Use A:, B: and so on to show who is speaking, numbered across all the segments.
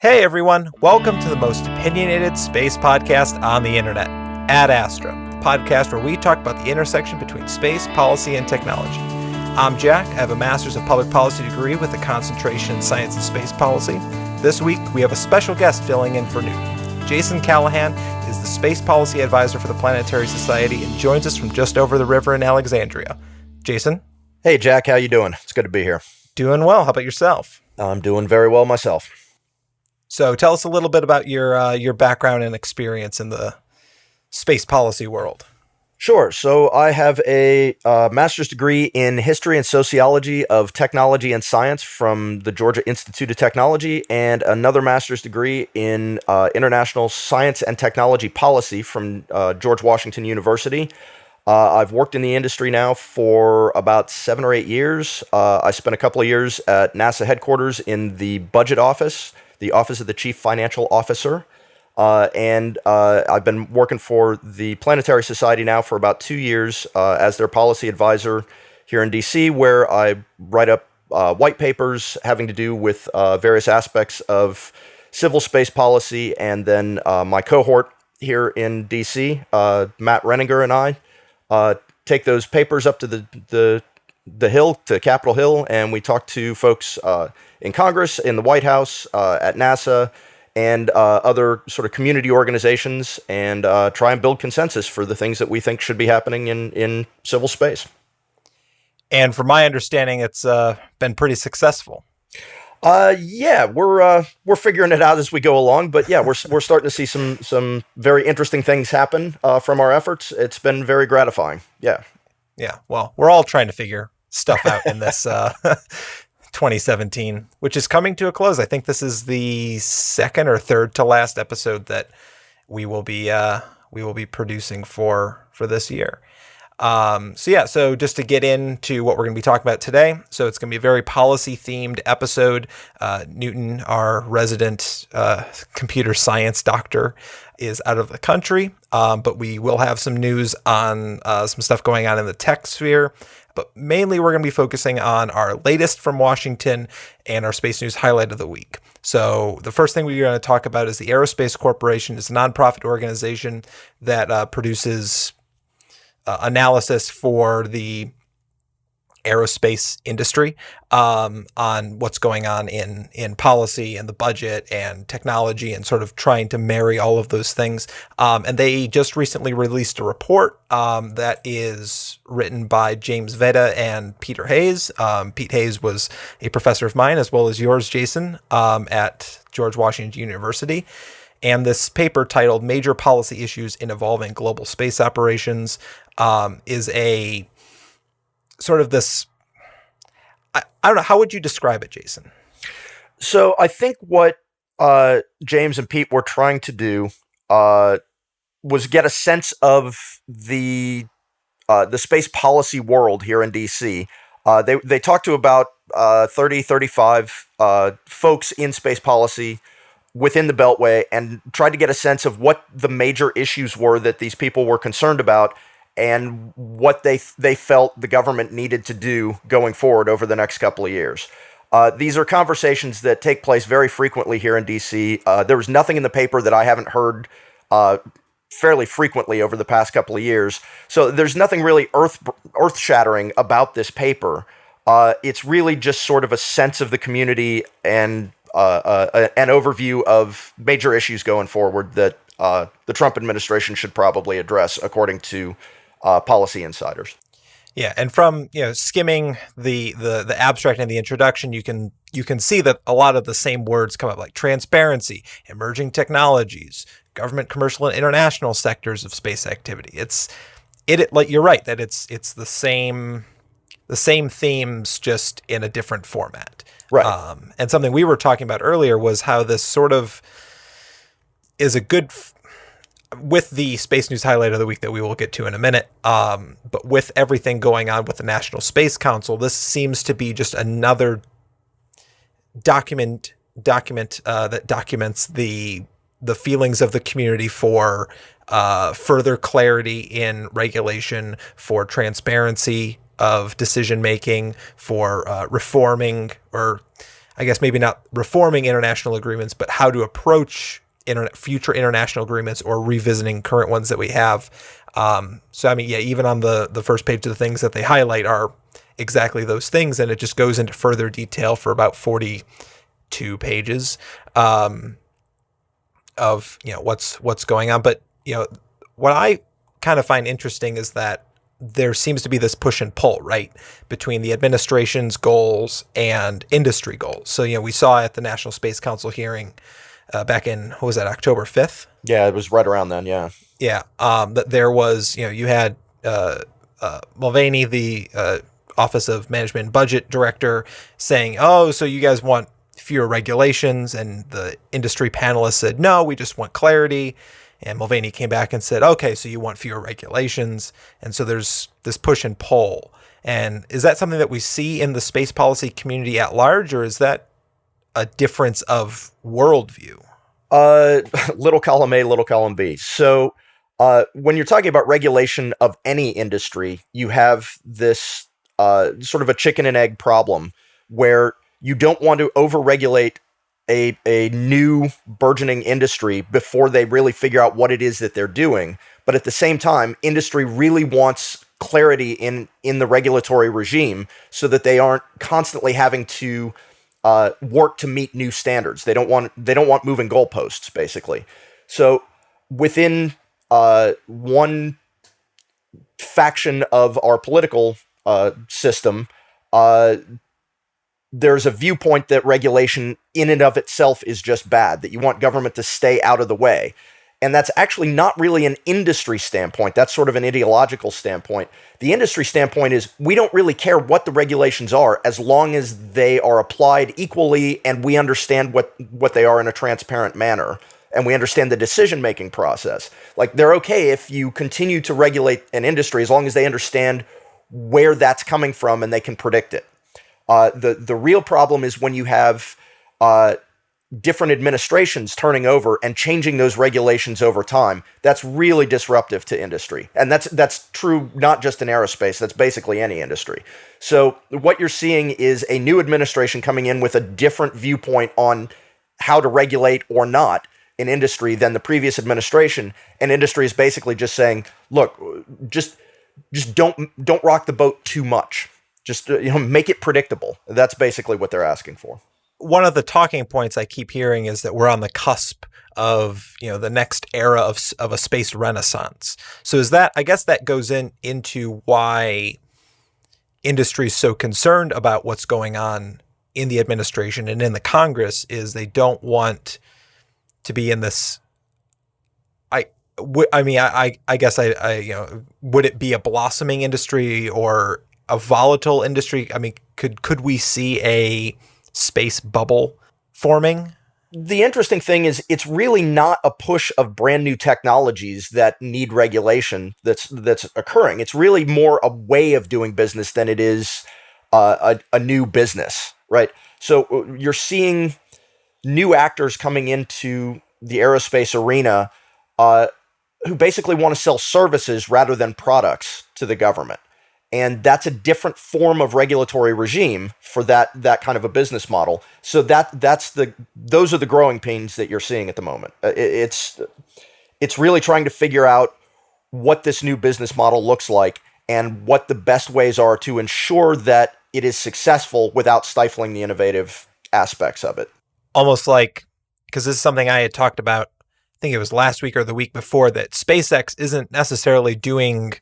A: Hey everyone, welcome to the most opinionated space podcast on the internet, Ad Astra, the podcast where we talk about the intersection between space, policy, and technology. I'm Jack. I have a Master's of Public Policy degree with a concentration in Science and Space Policy. This week, we have a special guest filling in for Newton. Jason Callahan is the Space Policy Advisor for the Planetary Society and joins us from just over the river in Alexandria. Jason?
B: Hey Jack, how you doing? It's good to be here.
A: Doing well. How about yourself?
B: I'm doing very well myself.
A: So tell us a little bit about your background and experience in the space policy world.
B: Sure. So I have a master's degree in history and sociology of technology and science from the Georgia Institute of Technology, and another master's degree in international science and technology policy from George Washington University. I've worked in the industry now for about 7 or 8 years. I spent a couple of years at NASA headquarters in the budget office, the Office of the Chief Financial Officer. And I've been working for the Planetary Society now for about 2 years as their policy advisor here in DC, where I write up white papers having to do with various aspects of civil space policy. And then my cohort here in DC, Matt Renninger and I, take those papers up to the Hill, to Capitol Hill, and we talk to folks in Congress, in the White House, at NASA, and other sort of community organizations, and try and build consensus for the things that we think should be happening in civil space.
A: And from my understanding, it's been pretty successful.
B: Yeah, we're figuring it out as we go along, but yeah, we're starting to see some very interesting things happen from our efforts. It's been very gratifying. Yeah.
A: Yeah. Well, we're all trying to figure stuff out in this 2017, which is coming to a close. I think this is the second or third to last episode that we will be producing for this year. So just to get into what we're going to be talking about today. So it's going to be a very policy themed episode. Newton, our resident computer science doctor, is out of the country, but we will have some news on some stuff going on in the tech sphere. But mainly we're going to be focusing on our latest from Washington and our space news highlight of the week. So the first thing we're going to talk about is the Aerospace Corporation. It's a nonprofit organization that produces analysis for the aerospace industry on what's going on in policy and the budget and technology, and sort of trying to marry all of those things. And they just recently released a report that is written by James Veda and Peter Hayes. Pete Hayes was a professor of mine, as well as yours, Jason, at George Washington University. And this paper, titled Major Policy Issues in Evolving Global Space Operations, is a sort of this, I don't know, how would you describe it, Jason?
B: So I think what James and Pete were trying to do was get a sense of the space policy world here in DC. They talked to about 35 folks in space policy within the Beltway, and tried to get a sense of what the major issues were that these people were concerned about, and what they felt the government needed to do going forward over the next couple of years. These are conversations that take place very frequently here in DC. There was nothing in the paper that I haven't heard fairly frequently over the past couple of years. So there's nothing really earth-shattering about this paper. It's really just sort of a sense of the community and an overview of major issues going forward that the Trump administration should probably address, according to policy insiders.
A: Yeah, and from skimming the abstract and the introduction, you can see that a lot of the same words come up, like transparency, emerging technologies, government, commercial, and international sectors of space activity. Like you're right that it's the same themes, just in a different format.
B: Right.
A: And something we were talking about earlier was how this sort of is a good, with the space news highlight of the week that we will get to in a minute, but with everything going on with the National Space Council, this seems to be just another document that documents the feelings of the community for further clarity in regulation, for transparency of decision making, for reforming, or I guess maybe not reforming international agreements, but how to approach future international agreements or revisiting current ones that we have. So, I mean, yeah, even on the first page of the things that they highlight are exactly those things. And it just goes into further detail for about 42 pages of, what's going on. But, what I kind of find interesting is that there seems to be this push and pull, right, between the administration's goals and industry goals. So, we saw at the National Space Council hearing back in, what was that, October 5th?
B: Yeah, it was right around then, yeah.
A: Yeah, that there was, you had Mulvaney, the Office of Management and Budget Director, saying, oh, so you guys want fewer regulations, and the industry panelists said, no, we just want clarity. And Mulvaney came back and said, okay, so you want fewer regulations. And so there's this push and pull. And is that something that we see in the space policy community at large, or is that a difference of worldview?
B: Little column A, little column B. So when you're talking about regulation of any industry, you have this sort of a chicken and egg problem where you don't want to overregulate a new burgeoning industry before they really figure out what it is that they're doing. But at the same time, industry really wants clarity in the regulatory regime so that they aren't constantly having to work to meet new standards. They don't want moving goalposts, basically. So within one faction of our political system, there's a viewpoint that regulation in and of itself is just bad, that you want government to stay out of the way. And that's actually not really an industry standpoint. That's sort of an ideological standpoint. The industry standpoint is we don't really care what the regulations are as long as they are applied equally and we understand what they are in a transparent manner and we understand the decision-making process. Like, they're okay if you continue to regulate an industry as long as they understand where that's coming from and they can predict it. The real problem is when you have different administrations turning over and changing those regulations over time. That's really disruptive to industry. And that's true not just in aerospace, that's basically any industry. So what you're seeing is a new administration coming in with a different viewpoint on how to regulate or not in industry than the previous administration. And industry is basically just saying, look, just don't rock the boat too much. Just make it predictable. That's basically what they're asking for.
A: One of the talking points I keep hearing is that we're on the cusp of the next era of a space renaissance. So is that, I guess that goes into why industry is so concerned about what's going on in the administration and in the Congress, is they don't want to be in this. I guess would it be a blossoming industry or a volatile industry? I mean, could we see a space bubble forming?
B: The interesting thing is it's really not a push of brand new technologies that need regulation that's occurring. It's really more a way of doing business than it is a new business, right? So you're seeing new actors coming into the aerospace arena who basically want to sell services rather than products to the government. And that's a different form of regulatory regime for that kind of a business model. So those are the growing pains that you're seeing at the moment. It's really trying to figure out what this new business model looks like and what the best ways are to ensure that it is successful without stifling the innovative aspects of it.
A: Almost like, because this is something I had talked about, I think it was last week or the week before, that SpaceX isn't necessarily doing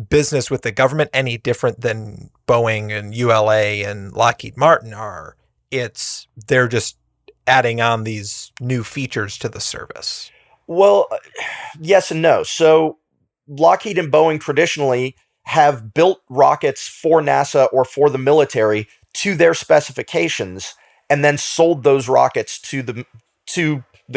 A: business with the government any different than Boeing and ULA and Lockheed Martin are. They're just adding on these new features to the service.
B: Well, yes and no. So Lockheed and Boeing traditionally have built rockets for NASA or for the military to their specifications and then sold those rockets to the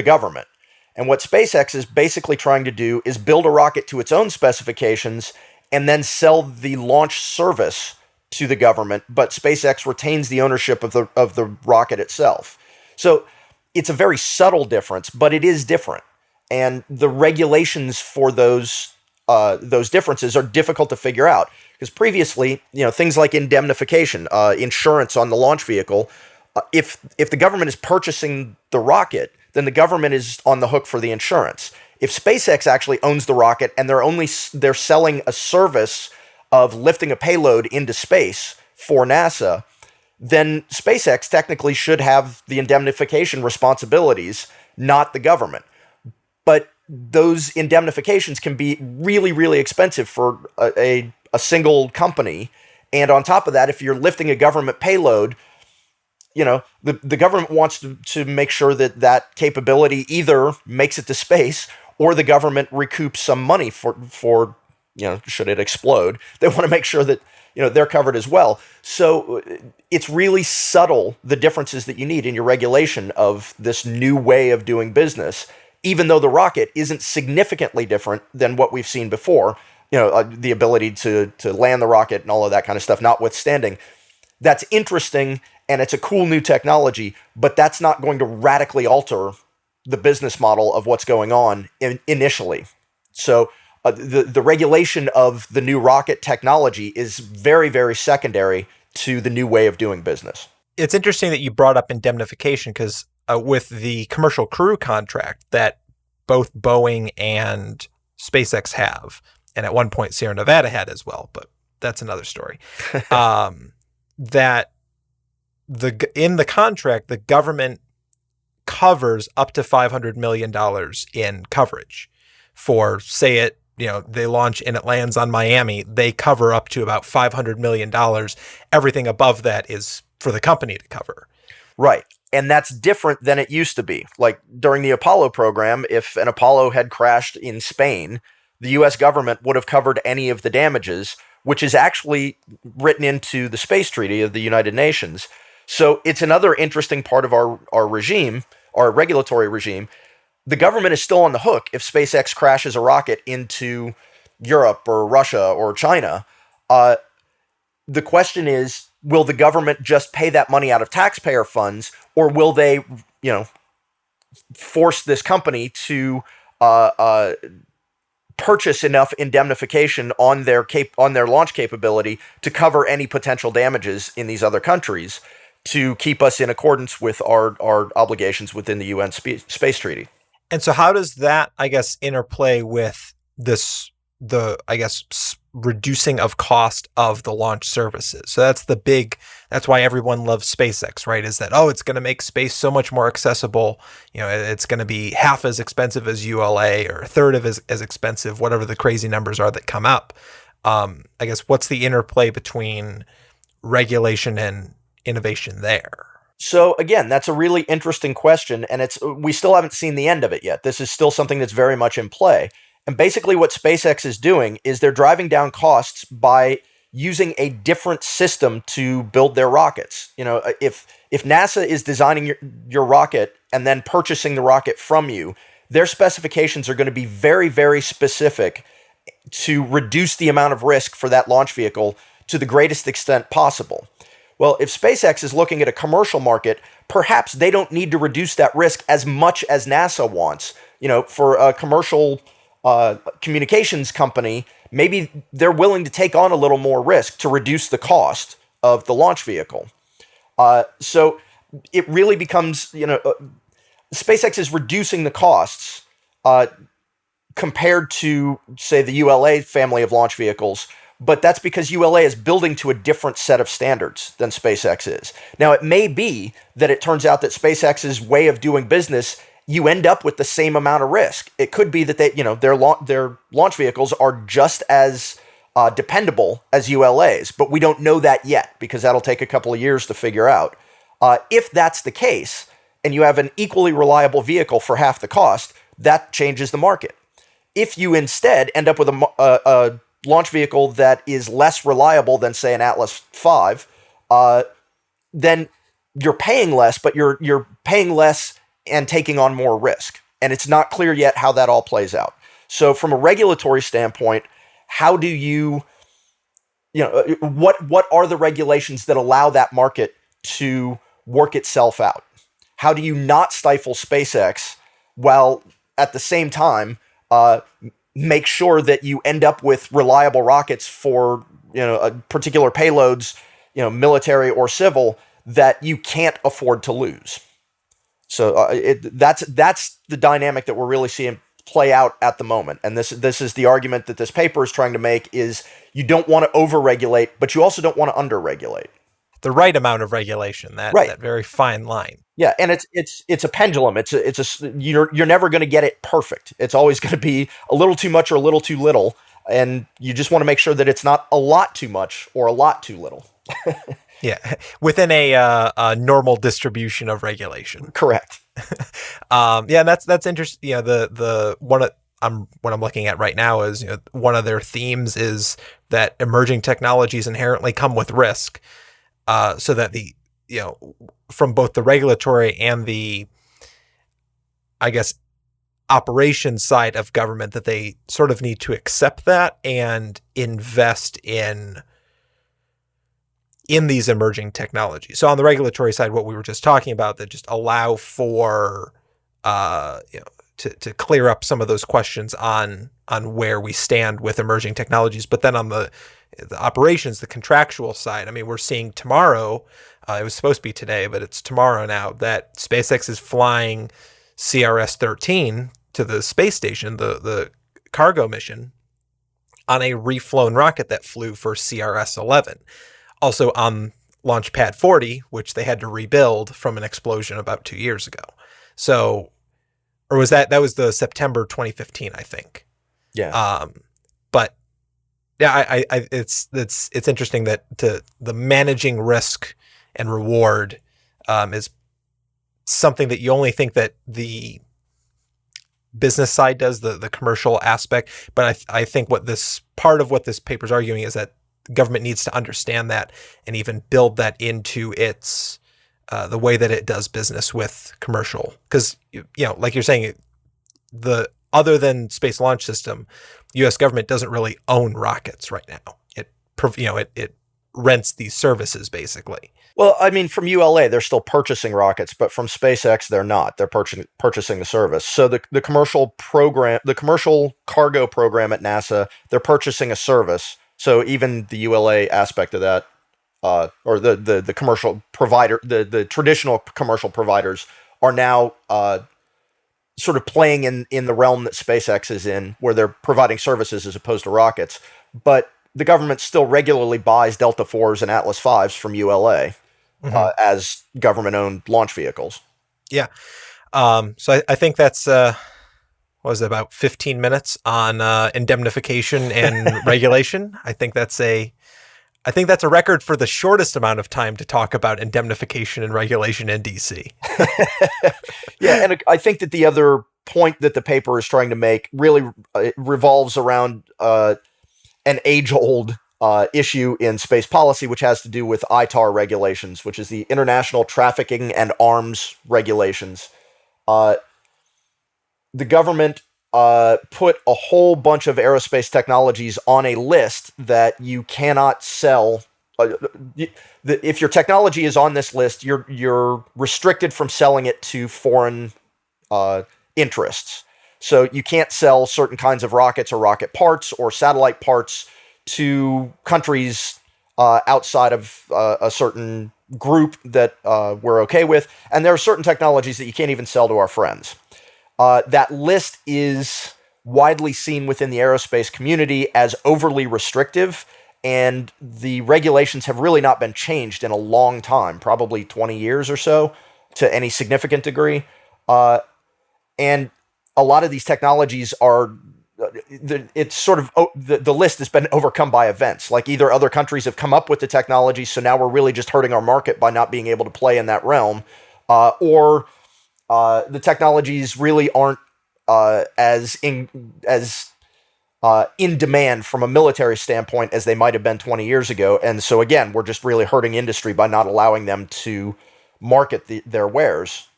B: government. And what SpaceX is basically trying to do is build a rocket to its own specifications and then sell the launch service to the government, but SpaceX retains the ownership of the rocket itself. So it's a very subtle difference, but it is different. And the regulations for those differences are difficult to figure out Because previously, things like indemnification, insurance on the launch vehicle, if the government is purchasing the rocket, then the government is on the hook for the insurance. If SpaceX actually owns the rocket and they're selling a service of lifting a payload into space for NASA, then SpaceX technically should have the indemnification responsibilities, not the government. But those indemnifications can be really, really expensive for a single company. And on top of that, if you're lifting a government payload, the government wants to make sure that capability either makes it to space or the government recoups some money for should it explode. They want to make sure that they're covered as well. So it's really subtle, the differences that you need in your regulation of this new way of doing business, even though the rocket isn't significantly different than what we've seen before. The ability to land the rocket and all of that kind of stuff notwithstanding. That's interesting, and it's a cool new technology, but that's not going to radically alter the business model of what's going on initially. So the regulation of the new rocket technology is very, very secondary to the new way of doing business.
A: It's interesting that you brought up indemnification because with the commercial crew contract that both Boeing and SpaceX have, and at one point Sierra Nevada had as well, but that's another story. That in the contract, the government covers up to $500 million in coverage for, say they launch and it lands on Miami, they cover up to about $500 million. Everything above that is for the company to cover.
B: Right. And that's different than it used to be. Like during the Apollo program, if an Apollo had crashed in Spain, the U.S. government would have covered any of the damages, which is actually written into the Space Treaty of the United Nations. So it's another interesting part of our regime, our regulatory regime. The government is still on the hook if SpaceX crashes a rocket into Europe or Russia or China. The question is, will the government just pay that money out of taxpayer funds, or will they, force this company to purchase enough indemnification on their launch capability to cover any potential damages in these other countries to keep us in accordance with our obligations within the UN Space Treaty?
A: And so how does that, I guess, interplay with reducing of cost of the launch services? So that's why everyone loves SpaceX, right? Is that, it's going to make space so much more accessible. It's going to be half as expensive as ULA or a third of as expensive, whatever the crazy numbers are that come up. I guess, what's the interplay between regulation and innovation there?
B: So again, that's a really interesting question, and we still haven't seen the end of it yet. This is still something that's very much in play. And basically what SpaceX is doing is they're driving down costs by using a different system to build their rockets. If NASA is designing your rocket and then purchasing the rocket from you, their specifications are going to be very, very specific to reduce the amount of risk for that launch vehicle to the greatest extent possible. Well, if SpaceX is looking at a commercial market, perhaps they don't need to reduce that risk as much as NASA wants. For a commercial communications company, maybe they're willing to take on a little more risk to reduce the cost of the launch vehicle. So it really becomes, SpaceX is reducing the costs compared to, say, the ULA family of launch vehicles. But that's because ULA is building to a different set of standards than SpaceX is. Now, it may be that it turns out that SpaceX's way of doing business, you end up with the same amount of risk. It could be that their launch vehicles are just as dependable as ULA's, but we don't know that yet because that'll take a couple of years to figure out. If that's the case, and you have an equally reliable vehicle for half the cost, that changes the market. If you instead end up with a launch vehicle that is less reliable than, say, an Atlas V, then you're paying less, but you're paying less and taking on more risk. And it's not clear yet how that all plays out. So from a regulatory standpoint, how do what are the regulations that allow that market to work itself out? How do you not stifle SpaceX while at the same time make sure that you end up with reliable rockets for particular payloads, military or civil, that you can't afford to lose. So that's the dynamic that we're really seeing play out at the moment. And this is the argument that this paper is trying to make: is you don't want to overregulate, but you also don't want to underregulate.
A: The right amount of regulation, that very fine line.
B: Yeah, and it's a pendulum. You're never going to get it perfect. It's always going to be a little too much or a little too little, and you just want to make sure that it's not a lot too much or a lot too little.
A: Yeah, within a normal distribution of regulation.
B: Correct.
A: Yeah, and that's interesting. The one what I'm looking at right now is one of their themes is that emerging technologies inherently come with risk, so that from both the regulatory and the, I guess, operations side of government, that they sort of need to accept that and invest in these emerging technologies. So on the regulatory side, what we were just talking about, that just allow for to clear up some of those questions on where we stand with emerging technologies. But then on the operations, the contractual side, I mean, we're seeing tomorrow, it was supposed to be today, but it's tomorrow now, that SpaceX is flying CRS-13 to the space station, the cargo mission, on a reflown rocket that flew for CRS-11. Also on Launch Pad 40, which they had to rebuild from an explosion about 2 years ago. So, or was that was the September 2015, I think.
B: Yeah.
A: But yeah, it's interesting that the managing risk and reward is something that you only think that the business side does, the commercial aspect. But I think what this paper is arguing is that the government needs to understand that and even build that into its the way that it does business with commercial. Because like you're saying, other than Space Launch System, U.S. government doesn't really own rockets right now. It rents these services basically.
B: Well, I mean, from ULA, they're still purchasing rockets, but from SpaceX, they're not. They're purchasing the service. So the commercial program, the commercial cargo program at NASA, they're purchasing a service. So even the ULA aspect of that, or the commercial provider, the traditional commercial providers are now sort of playing in the realm that SpaceX is in, where they're providing services as opposed to rockets. But the government still regularly buys Delta IVs and Atlas Vs from ULA as government-owned launch vehicles.
A: Yeah. So I think that's what was it, about 15 minutes on indemnification and regulation. I think that's a record for the shortest amount of time to talk about indemnification and regulation in DC.
B: Yeah, and I think that the other point that the paper is trying to make really revolves around an age-old issue in space policy, which has to do with ITAR regulations, which is the International Trafficking and Arms Regulations. The government put a whole bunch of aerospace technologies on a list that you cannot sell. If your technology is on this list, you're restricted from selling it to foreign interests. So you can't sell certain kinds of rockets or rocket parts or satellite parts to countries outside of a certain group that we're okay with. And there are certain technologies that you can't even sell to our friends. That list is widely seen within the aerospace community as overly restrictive, and the regulations have really not been changed in a long time, probably 20 years or so, to any significant degree. And a lot of these technologies are, it's sort of, the list has been overcome by events. Like either other countries have come up with the technology, so now we're really just hurting our market by not being able to play in that realm, or the technologies really aren't as in demand from a military standpoint as they might have been 20 years ago. And so again, we're just really hurting industry by not allowing them to market their wares.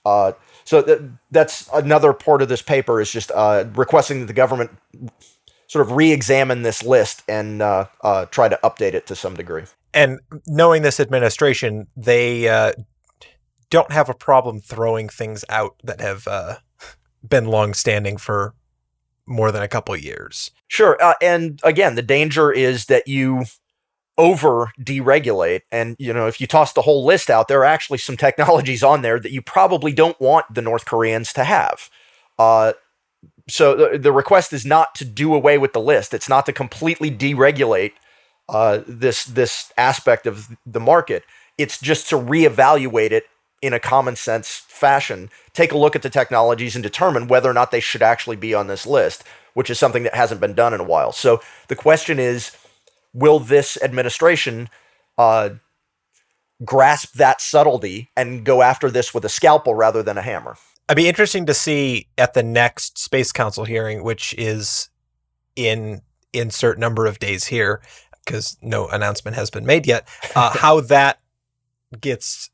B: So that's another part of this paper, is just requesting that the government sort of re-examine this list and try to update it to some degree.
A: And knowing this administration, they don't have a problem throwing things out that have been long-standing for more than a couple years.
B: Sure. And again, the danger is that you over deregulate. And, if you toss the whole list out, there are actually some technologies on there that you probably don't want the North Koreans to have. So the request is not to do away with the list. It's not to completely deregulate this aspect of the market. It's just to reevaluate it in a common sense fashion, take a look at the technologies and determine whether or not they should actually be on this list, which is something that hasn't been done in a while. So the question is, will this administration grasp that subtlety and go after this with a scalpel rather than a hammer?
A: It'd be interesting to see at the next Space Council hearing, which is in insert number of days here, because no announcement has been made yet, how that gets,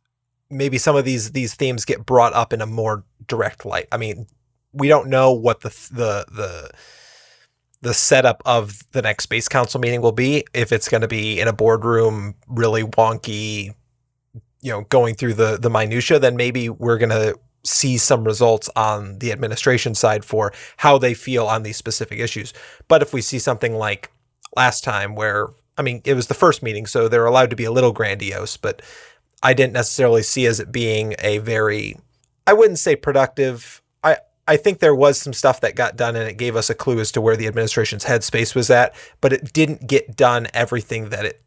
A: maybe some of these themes get brought up in a more direct light. I mean, we don't know what the setup of the next Space Council meeting will be. If it's going to be in a boardroom, really wonky, going through the minutia, then maybe we're going to see some results on the administration side for how they feel on these specific issues. But if we see something like last time where, I mean, it was the first meeting, so they're allowed to be a little grandiose, but I didn't necessarily see as it being a very, I wouldn't say productive. I think there was some stuff that got done and it gave us a clue as to where the administration's headspace was at, but it didn't get done everything that it,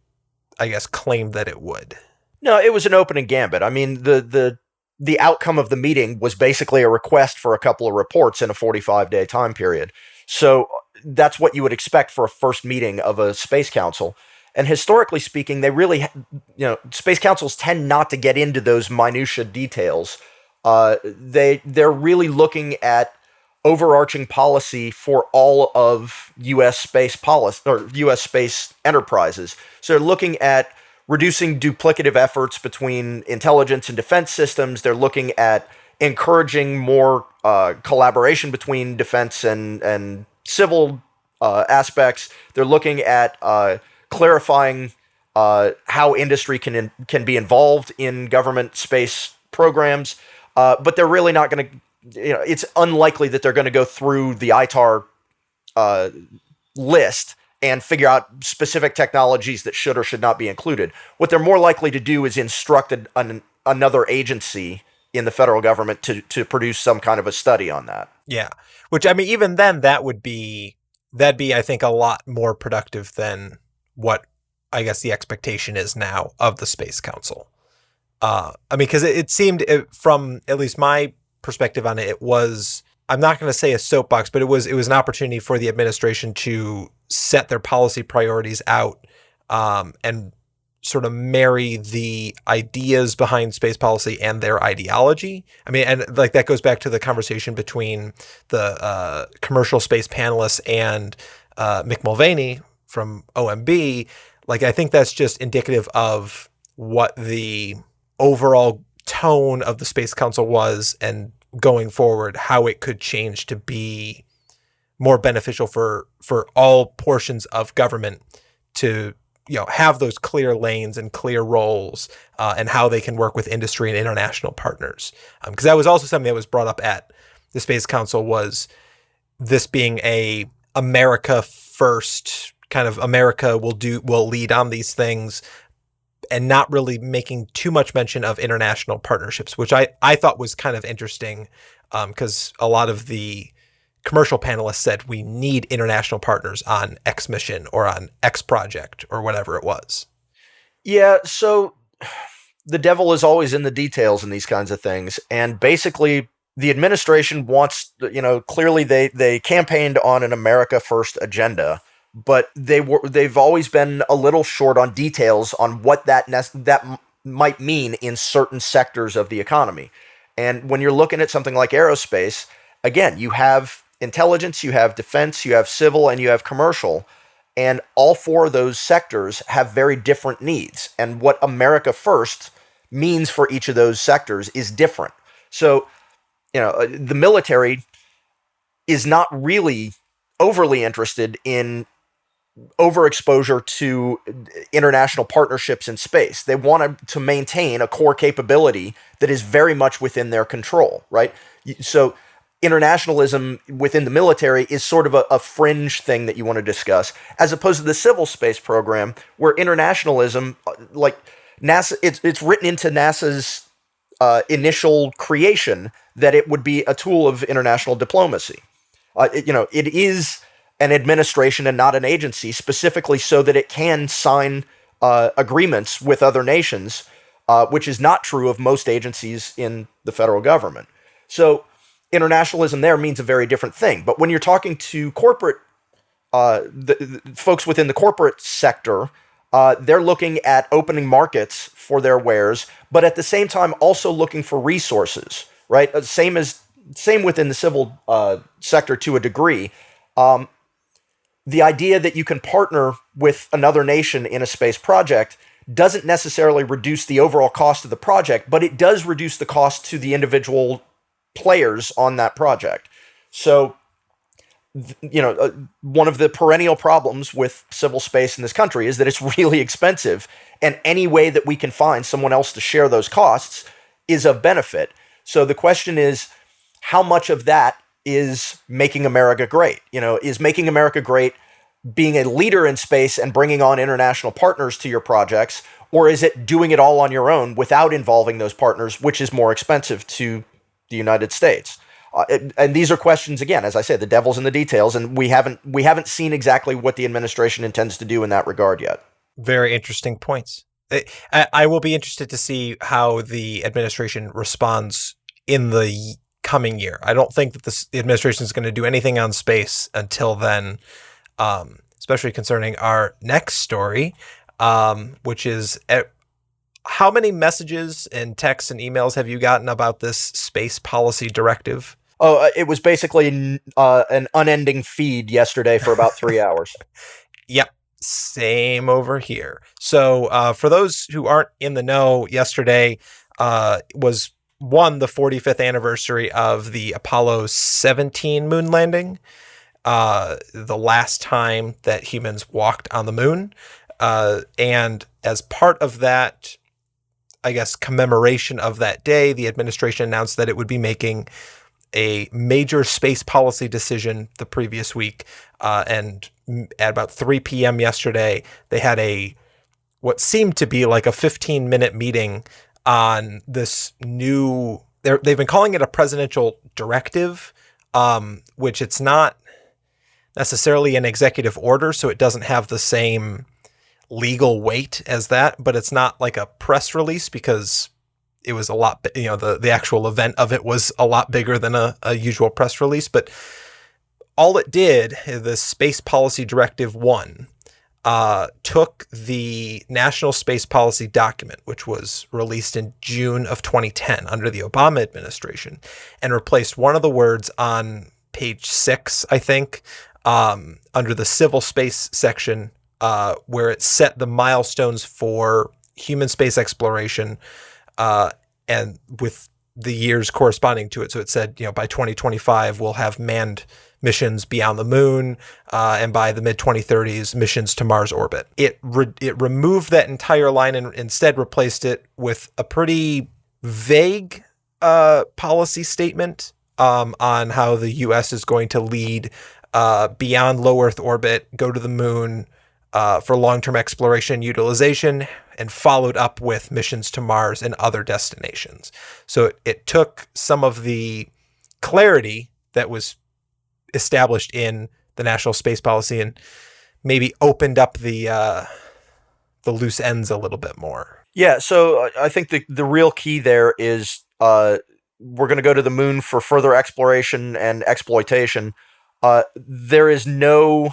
A: I guess, claimed that it would.
B: No, it was an opening gambit. I mean, the outcome of the meeting was basically a request for a couple of reports in a 45-day time period. So that's what you would expect for a first meeting of a Space Council. And historically speaking, they really, Space Councils tend not to get into those minutia details. They're really looking at overarching policy for all of U.S. space policy or U.S. space enterprises. So they're looking at reducing duplicative efforts between intelligence and defense systems. They're looking at encouraging more collaboration between defense and civil aspects. They're looking at clarifying how industry can be involved in government space programs. But they're really not going to, it's unlikely that they're going to go through the ITAR list and figure out specific technologies that should or should not be included. What they're more likely to do is instruct another agency in the federal government to produce some kind of a study on that.
A: Yeah. Which, I mean, even then that'd be, I think, a lot more productive than what I guess the expectation is now of the Space Council. I mean, because it seemed, from at least my perspective on it, it was, I'm not going to say a soapbox, but it was an opportunity for the administration to set their policy priorities out and sort of marry the ideas behind space policy and their ideology. I mean, and like that goes back to the conversation between the commercial space panelists and Mick Mulvaney from OMB. Like, I think that's just indicative of what the overall tone of the Space Council was, and going forward, how it could change to be more beneficial for all portions of government to, have those clear lanes and clear roles, and how they can work with industry and international partners. Because that was also something that was brought up at the Space Council, was this being a America first kind of, America will lead on these things, and not really making too much mention of international partnerships, which I thought was kind of interesting, because a lot of the commercial panelists said we need international partners on X mission or on X project or whatever it was.
B: Yeah, so the devil is always in the details in these kinds of things. And basically, the administration wants, clearly they campaigned on an America first agenda, but they've always been a little short on details on what that might mean in certain sectors of the economy. And when you're looking at something like aerospace, again, you have intelligence, you have defense, you have civil, and you have commercial. And all four of those sectors have very different needs. And what America first means for each of those sectors is different. So, the military is not really overly interested in overexposure to international partnerships in space. They want to maintain a core capability that is very much within their control, right? So internationalism within the military is sort of a fringe thing that you want to discuss, as opposed to the civil space program, where internationalism, like NASA, it's written into NASA's initial creation that it would be a tool of international diplomacy. It is an administration and not an agency, specifically so that it can sign agreements with other nations, which is not true of most agencies in the federal government. So internationalism there means a very different thing. But when you're talking to corporate, the folks within the corporate sector, they're looking at opening markets for their wares, but at the same time also looking for resources, right? Same within the civil sector to a degree. The idea that you can partner with another nation in a space project doesn't necessarily reduce the overall cost of the project, but it does reduce the cost to the individual players on that project. So, one of the perennial problems with civil space in this country is that it's really expensive, and any way that we can find someone else to share those costs is of benefit. So the question is, how much of that is making America great? Is making America great being a leader in space and bringing on international partners to your projects, or is it doing it all on your own without involving those partners, which is more expensive to the United States? And these are questions, again, as I said, the devil's in the details, and we haven't seen exactly what the administration intends to do in that regard yet.
A: Very interesting points. I will be interested to see how the administration responds in the coming year. I don't think that the administration is going to do anything on space until then, especially concerning our next story, which is how many messages and texts and emails have you gotten about this space policy directive?
B: Oh, it was basically an unending feed yesterday for about 3 hours.
A: Yep. Same over here. So for those who aren't in the know, yesterday was the 45th anniversary of the Apollo 17 moon landing, the last time that humans walked on the moon. And as part of that, I guess, commemoration of that day, the administration announced that it would be making a major space policy decision the previous week. And at about 3 p.m. yesterday, they had what seemed to be like a 15-minute meeting on this new, they've been calling it a presidential directive, which it's not necessarily an executive order, so it doesn't have the same legal weight as that, but it's not like a press release because it was a lot, the actual event of it was a lot bigger than a usual press release. But all it did, the Space Policy Directive 1, took the National Space Policy document, which was released in June of 2010 under the Obama administration, and replaced one of the words on page 6, I think, under the civil space section, where it set the milestones for human space exploration, and with the years corresponding to it. So it said, by 2025, we'll have manned missions beyond the moon, and by the mid-2030s, missions to Mars orbit. It removed that entire line and instead replaced it with a pretty vague policy statement on how the U.S. is going to lead beyond low Earth orbit, go to the moon for long-term exploration and utilization, and followed up with missions to Mars and other destinations. So it took some of the clarity that was established in the national space policy and maybe opened up the loose ends a little bit more.
B: Yeah, so I think the real key there is we're going to go to the moon for further exploration and exploitation. There is no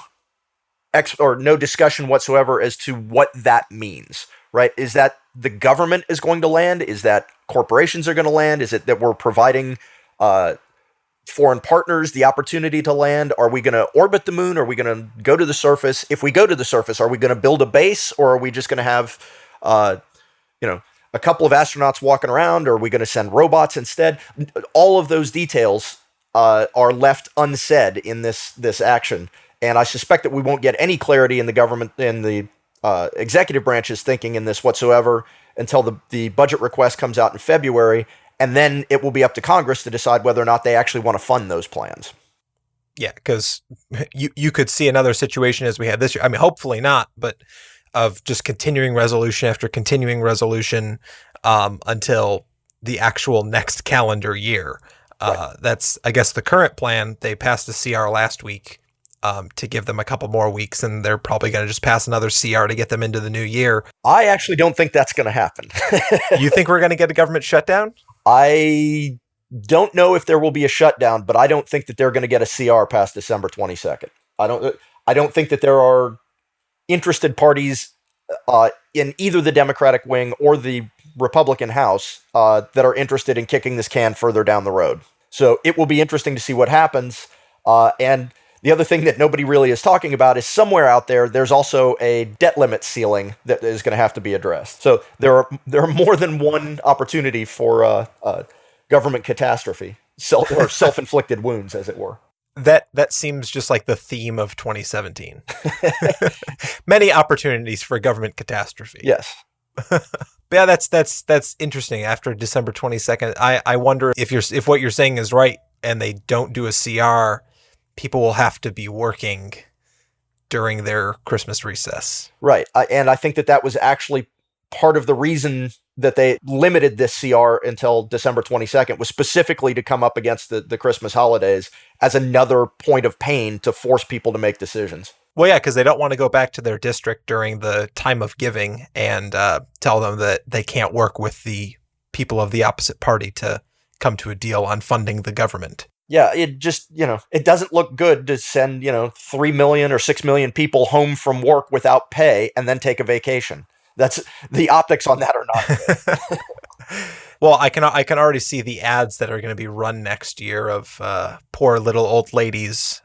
B: discussion whatsoever as to what that means, right? Is that the government is going to land? Is that corporations are going to land? Is it that we're providing foreign partners the opportunity to land? Are we going to orbit the moon? Are we going to go to the surface? If we go to the surface, are we going to build a base, or are we just going to have, a couple of astronauts walking around? Or are we going to send robots instead? All of those details are left unsaid in this action. And I suspect that we won't get any clarity in the government, in the executive branch's thinking in this whatsoever until the budget request comes out in February. And then it will be up to Congress to decide whether or not they actually want to fund those plans.
A: Yeah, because you could see another situation as we had this year. I mean, hopefully not, but of just continuing resolution after continuing resolution until the actual next calendar year.
B: Right.
A: That's, I guess, the current plan. They passed the CR last week to give them a couple more weeks, and they're probably going to just pass another CR to get them into the new year.
B: I actually don't think that's going to happen.
A: You think we're going to get a government shutdown?
B: I don't know if there will be a shutdown, but I don't think that they're going to get a CR past December 22nd. I don't think that there are interested parties in either the Democratic wing or the Republican House that are interested in kicking this can further down the road. So it will be interesting to see what happens. And the other thing that nobody really is talking about is somewhere out there, there's also a debt limit ceiling that is going to have to be addressed. So there are more than one opportunity for government catastrophe, or self-inflicted wounds, as it were.
A: That seems just like the theme of 2017. Many opportunities for government catastrophe.
B: Yes.
A: But yeah, that's interesting. After December 22nd, I wonder if what you're saying is right and they don't do a CR, people will have to be working during their Christmas recess.
B: Right. And I think that was actually part of the reason that they limited this CR until December 22nd was specifically to come up against the Christmas holidays as another point of pain to force people to make decisions.
A: Well, yeah, because they don't want to go back to their district during the time of giving and tell them that they can't work with the people of the opposite party to come to a deal on funding the government.
B: Yeah, it just, it doesn't look good to send, 3 million or 6 million people home from work without pay and then take a vacation. That's the optics on that are not good.
A: Well, I can already see the ads that are going to be run next year of poor little old ladies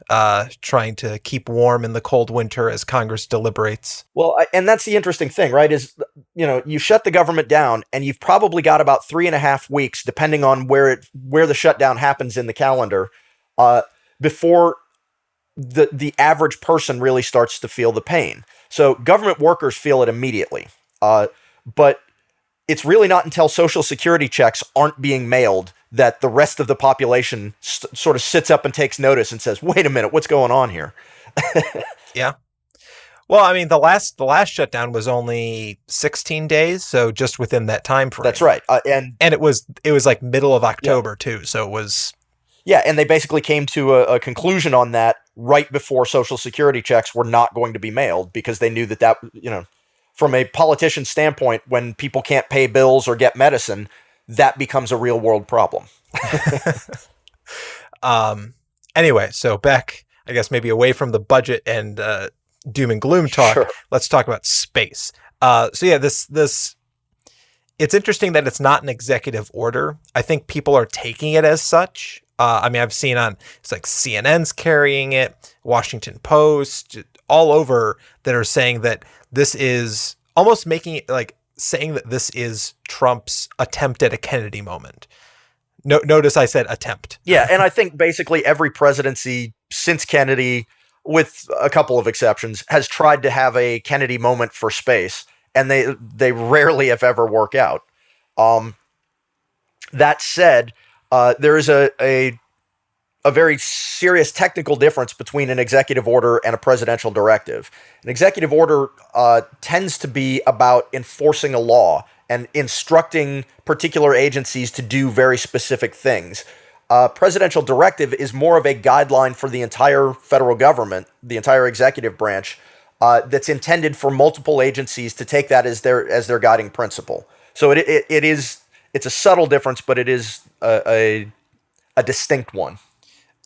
A: trying to keep warm in the cold winter as Congress deliberates.
B: Well, and that's the interesting thing, right? Is, you shut the government down and you've probably got about 3.5 weeks, depending on where the shutdown happens in the calendar, before the average person really starts to feel the pain. So government workers feel it immediately. But it's really not until Social Security checks aren't being mailed that the rest of the population sort of sits up and takes notice and says, wait a minute, what's going on here?
A: Yeah. Well, I mean, the last shutdown was only 16 days, so just within that time frame.
B: That's right. And
A: it was like middle of October, too, so it was...
B: Yeah, and they basically came to a conclusion on that right before Social Security checks were not going to be mailed because they knew that, from a politician's standpoint, when people can't pay bills or get medicine, that becomes a real world problem.
A: Anyway, so back, I guess, maybe away from the budget and doom and gloom talk,
B: Sure.
A: Let's talk about space. So yeah, this it's interesting that it's not an executive order. I think people are taking it as such. I mean, I've seen it's like CNN's carrying it, Washington Post, all over that are saying that this is almost making it like saying that this is Trump's attempt at a Kennedy moment. Notice I said attempt.
B: Yeah, and I think basically every presidency since Kennedy, with a couple of exceptions, has tried to have a Kennedy moment for space, and they rarely, if ever, work out. That said, there is a very serious technical difference between an executive order and a presidential directive. An executive order tends to be about enforcing a law and instructing particular agencies to do very specific things. Presidential directive is more of a guideline for the entire federal government, the entire executive branch, that's intended for multiple agencies to take that as their guiding principle. So it's a subtle difference, but it is a distinct one.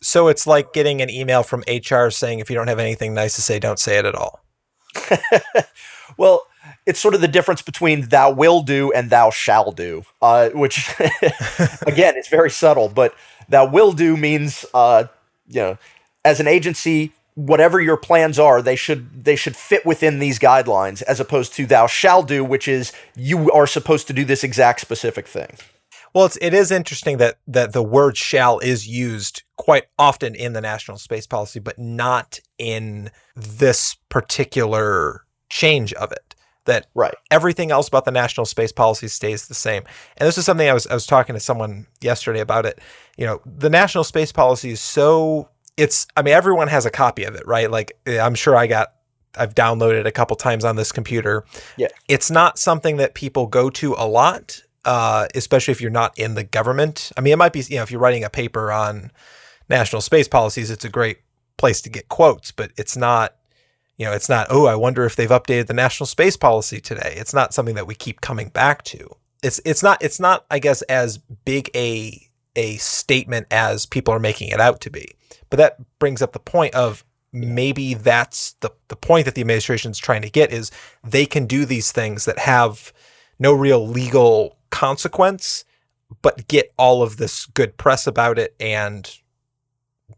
A: So it's like getting an email from HR saying, if you don't have anything nice to say, don't say it at all.
B: Well, it's sort of the difference between thou will do and thou shall do, which, again, it's very subtle, but thou will do means, as an agency, whatever your plans are, they should fit within these guidelines, as opposed to thou shall do, which is you are supposed to do this exact specific thing.
A: Well, it is interesting that the word shall is used quite often in the national space policy, but not in this particular change of it. that
B: Right.
A: everything else about the national space policy stays the same. And this is something I was talking to someone yesterday about it. The national space policy is everyone has a copy of it, right? Like I'm sure I've downloaded a couple times on this computer.
B: Yeah.
A: It's not something that people go to a lot, especially if you're not in the government. I mean, it might be, if you're writing a paper on national space policies, it's a great place to get quotes, but it's not, oh, I wonder if they've updated the national space policy today. It's not something that we keep coming back to. It's not, I guess, as big a statement as people are making it out to be. But that brings up the point of maybe that's the point that the administration is trying to get, is they can do these things that have no real legal consequence, but get all of this good press about it and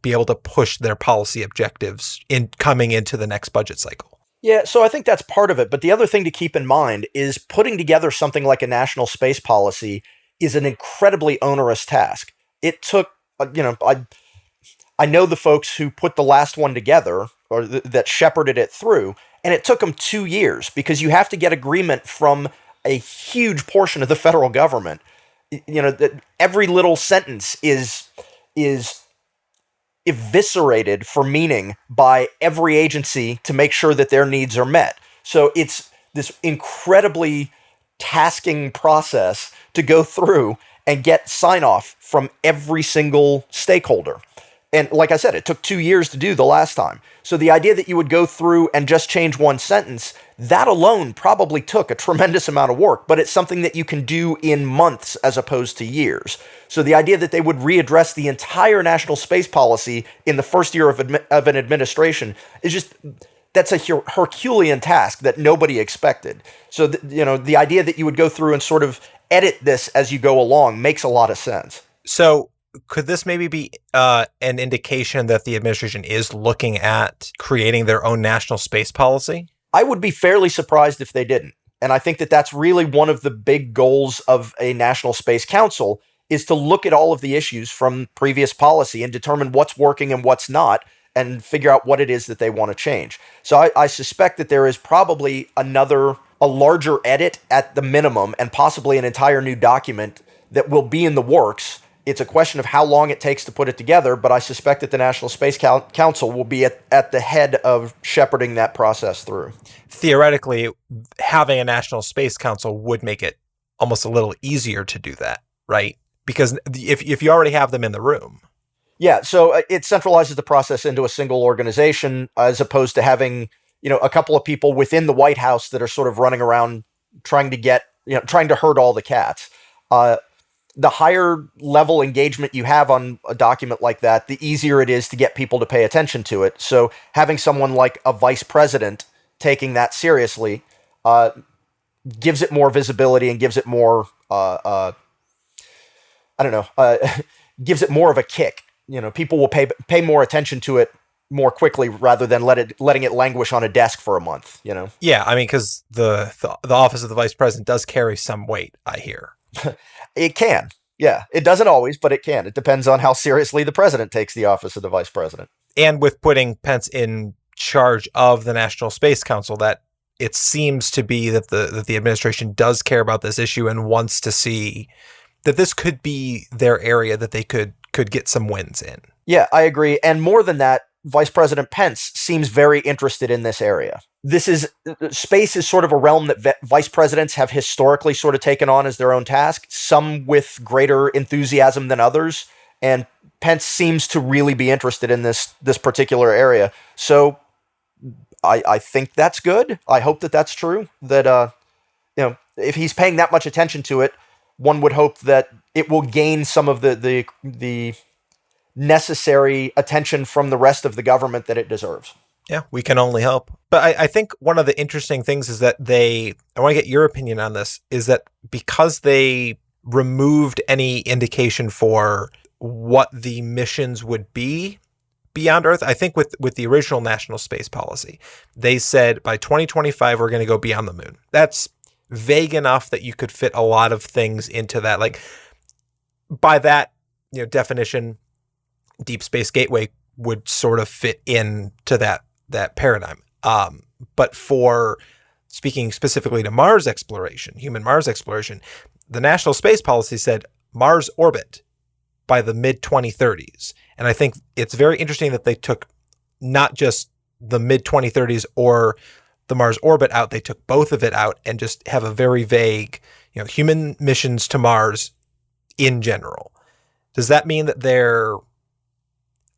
A: be able to push their policy objectives in coming into the next budget cycle.
B: Yeah, so I think that's part of it. But the other thing to keep in mind is putting together something like a national space policy is an incredibly onerous task. It took, I know the folks who put the last one together, or that shepherded it through, and it took them 2 years because you have to get agreement from a huge portion of the federal government. That every little sentence is eviscerated for meaning by every agency to make sure that their needs are met. So it's this incredibly tasking process to go through and get sign off from every single stakeholder. And like I said, it took 2 years to do the last time. So the idea that you would go through and just change one sentence, that alone probably took a tremendous amount of work, but it's something that you can do in months as opposed to years. So the idea that they would readdress the entire national space policy in the first year of an administration is just, that's a Herculean task that nobody expected. So, the idea that you would go through and sort of edit this as you go along makes a lot of sense.
A: So could this maybe be an indication that the administration is looking at creating their own national space policy?
B: I would be fairly surprised if they didn't. And I think that that's really one of the big goals of a National Space Council, is to look at all of the issues from previous policy and determine what's working and what's not, and figure out what it is that they want to change. So I suspect that there is probably a larger edit at the minimum, and possibly an entire new document that will be in the works. It's a question of how long it takes to put it together, but I suspect that the National Space Council will be at the head of shepherding that process through.
A: Theoretically, having a National Space Council would make it almost a little easier to do that, right? Because if you already have them in the room.
B: Yeah, so it centralizes the process into a single organization, as opposed to having, a couple of people within the White House that are sort of running around trying to herd all the cats. The higher level engagement you have on a document like that, the easier it is to get people to pay attention to it. So having someone like a vice president taking that seriously gives it more visibility and gives it more, gives it more of a kick. People will pay more attention to it more quickly rather than letting it languish on a desk for a month.
A: Yeah, I mean, because the office of the vice president does carry some weight, I hear.
B: It can. Yeah, it doesn't always, but it can. It depends on how seriously the president takes the office of the vice president.
A: And with putting Pence in charge of the National Space Council, that it seems to be that the administration does care about this issue and wants to see that this could be their area that they could get some wins in.
B: Yeah, I agree. And more than that, Vice President Pence seems very interested in this area. Space is sort of a realm that vice presidents have historically sort of taken on as their own task, some with greater enthusiasm than others. And Pence seems to really be interested in this particular area. So I think that's good. I hope that that's true. That, if he's paying that much attention to it, one would hope that it will gain some of the necessary attention from the rest of the government that it deserves.
A: Yeah, we can only hope. But I think one of the interesting things is that I want to get your opinion on this, is that because they removed any indication for what the missions would be beyond Earth, I think with the original national space policy, they said by 2025, we're going to go beyond the moon. That's vague enough that you could fit a lot of things into that. Like by that, definition, Deep Space Gateway would sort of fit into that paradigm. But for speaking specifically to Mars exploration, human Mars exploration, the National Space Policy said Mars orbit by the mid 2030s. And I think it's very interesting that they took not just the mid 2030s or the Mars orbit out, they took both of it out and just have a very vague, human missions to Mars in general. Does that mean that they're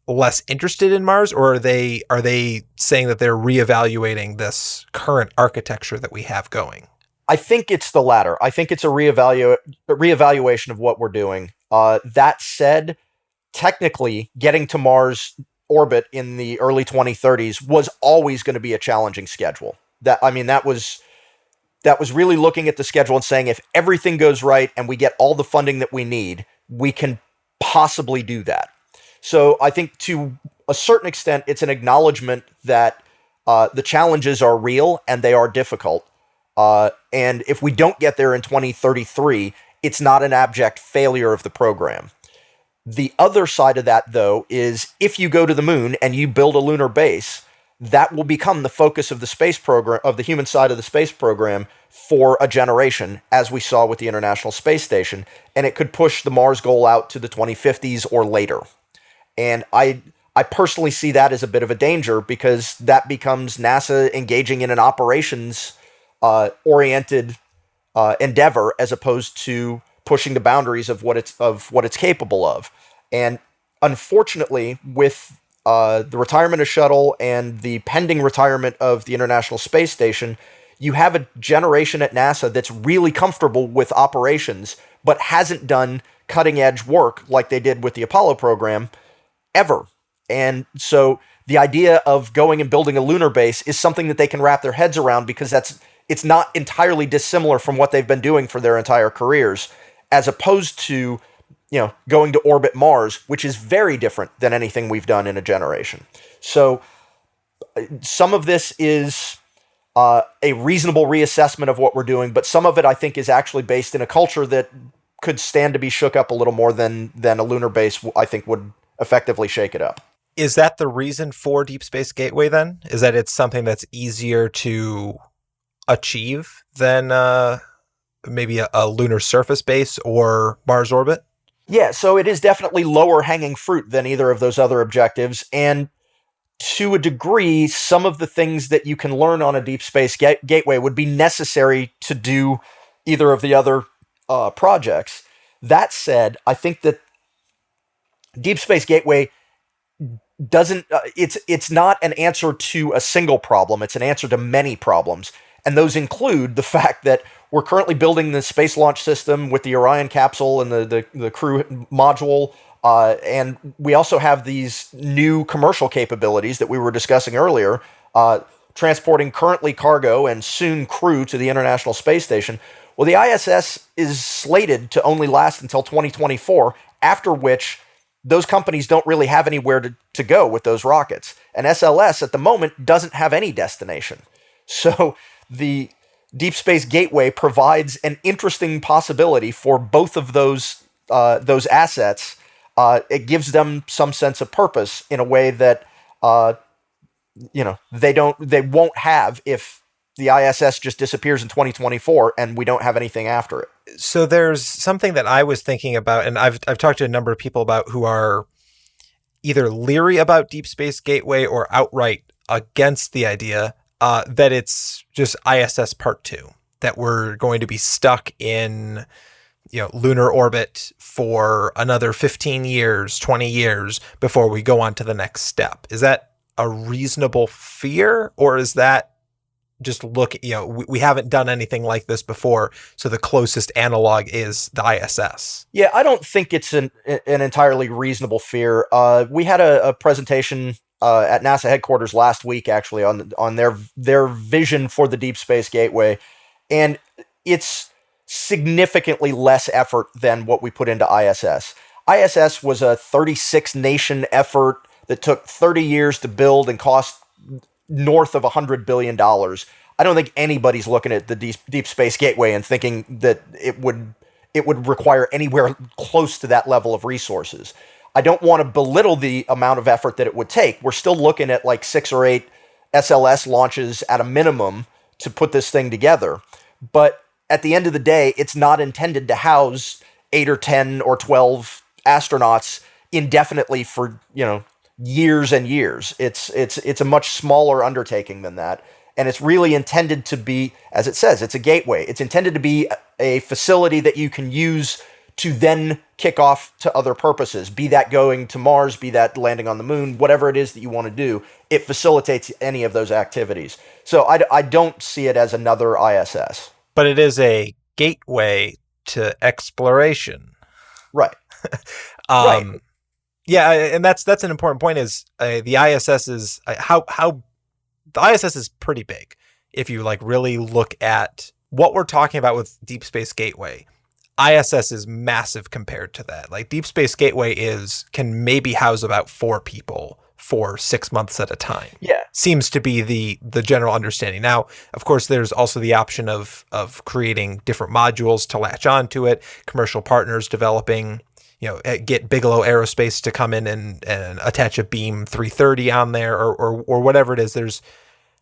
A: less interested in Mars, or are they saying that they're reevaluating this current architecture that we have going?
B: I think it's the latter. I think it's a reevaluation of what we're doing. That said, technically, getting to Mars orbit in the early 2030s was always going to be a challenging schedule. That was really looking at the schedule and saying, if everything goes right and we get all the funding that we need, we can possibly do that. So I think to a certain extent, it's an acknowledgement that the challenges are real and they are difficult. And if we don't get there in 2033, it's not an abject failure of the program. The other side of that, though, is if you go to the moon and you build a lunar base, that will become the focus of the space program, of the human side of the space program, for a generation, as we saw with the International Space Station, and it could push the Mars goal out to the 2050s or later. And I personally see that as a bit of a danger, because that becomes NASA engaging in an operations oriented endeavor, as opposed to pushing the boundaries of what it's capable of. And unfortunately, with the retirement of Shuttle and the pending retirement of the International Space Station, you have a generation at NASA that's really comfortable with operations, but hasn't done cutting edge work like they did with the Apollo program ever. And so the idea of going and building a lunar base is something that they can wrap their heads around, because it's not entirely dissimilar from what they've been doing for their entire careers, as opposed to going to orbit Mars, which is very different than anything we've done in a generation. So some of this is a reasonable reassessment of what we're doing, but some of it, I think, is actually based in a culture that could stand to be shook up a little more than a lunar base, I think, would effectively shake it up.
A: Is that the reason for Deep Space Gateway, then? Is that it's something that's easier to achieve than maybe a lunar surface base or Mars orbit?
B: Yeah, so it is definitely lower hanging fruit than either of those other objectives. And to a degree, some of the things that you can learn on a Deep Space Gateway would be necessary to do either of the other projects. That said, I think that Deep Space Gateway doesn't, it's not an answer to a single problem. It's an answer to many problems. And those include the fact that we're currently building the Space Launch System with the Orion capsule and the crew module. And we also have these new commercial capabilities that we were discussing earlier, transporting currently cargo and soon crew to the International Space Station. Well, the ISS is slated to only last until 2024, after which those companies don't really have anywhere to go with those rockets. And SLS at the moment doesn't have any destination. So the Deep Space Gateway provides an interesting possibility for both of those assets. It gives them some sense of purpose in a way that they won't have if the ISS just disappears in 2024 and we don't have anything after it.
A: So there's something that I was thinking about, and I've talked to a number of people about, who are either leery about Deep Space Gateway or outright against the idea that it's just ISS Part 2, that we're going to be stuck in lunar orbit for another 15 years, 20 years before we go on to the next step. Is that a reasonable fear, or is that just we haven't done anything like this before, so the closest analog is the ISS? Yeah,
B: I don't think it's an entirely reasonable fear. We had a presentation at NASA headquarters last week, actually, on their vision for the Deep Space Gateway, and it's significantly less effort than what we put into ISS. ISS was a 36-nation effort that took 30 years to build and cost north of $100 billion. I don't think anybody's looking at the Deep Space Gateway and thinking that it would require anywhere close to that level of resources. I don't want to belittle the amount of effort that it would take. We're still looking at like 6 or 8 SLS launches at a minimum to put this thing together. But at the end of the day, it's not intended to house 8 or 10 or 12 astronauts indefinitely for, years and years. It's a much smaller undertaking than that. And it's really intended to be, as it says, it's a gateway. It's intended to be a facility that you can use to then kick off to other purposes, be that going to Mars, be that landing on the moon, whatever it is that you want to do. It facilitates any of those activities. So I don't see it as another ISS.
A: But it is a gateway to exploration.
B: Right.
A: Right.
B: Right.
A: Yeah, and that's an important point. Is the ISS is how the ISS is pretty big. If you really look at what we're talking about with Deep Space Gateway, ISS is massive compared to that. Deep Space Gateway can maybe house about 4 people for 6 months at a time.
B: Yeah.
A: Seems to be the general understanding. Now, of course, there's also the option of creating different modules to latch onto it, commercial partners developing, get Bigelow Aerospace to come in and attach a Beam 330 on there or whatever it is. There's,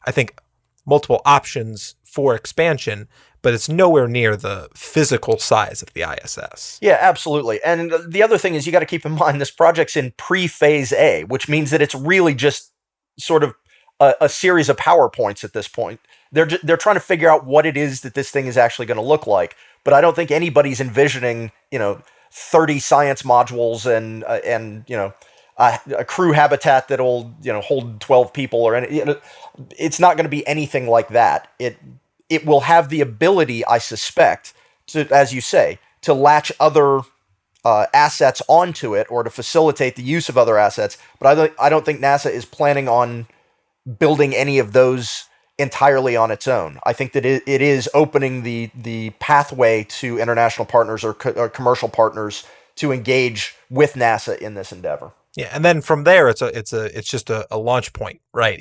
A: I think, multiple options for expansion, but it's nowhere near the physical size of the ISS.
B: Yeah, absolutely. And the other thing is you got to keep in mind this project's in pre-phase A, which means that it's really just sort of a series of PowerPoints at this point. They're trying to figure out what it is that this thing is actually going to look like, but I don't think anybody's envisioning, 30 science modules and a crew habitat that'll hold 12 people or any. It's not going to be anything like that. It will have the ability, I suspect, to, as you say, to latch other assets onto it or to facilitate the use of other assets. But I don't think NASA is planning on building any of those entirely on its own. I think that it is opening the pathway to international partners or commercial partners to engage with NASA in this endeavor.
A: Yeah, and then from there, it's just a launch point, right?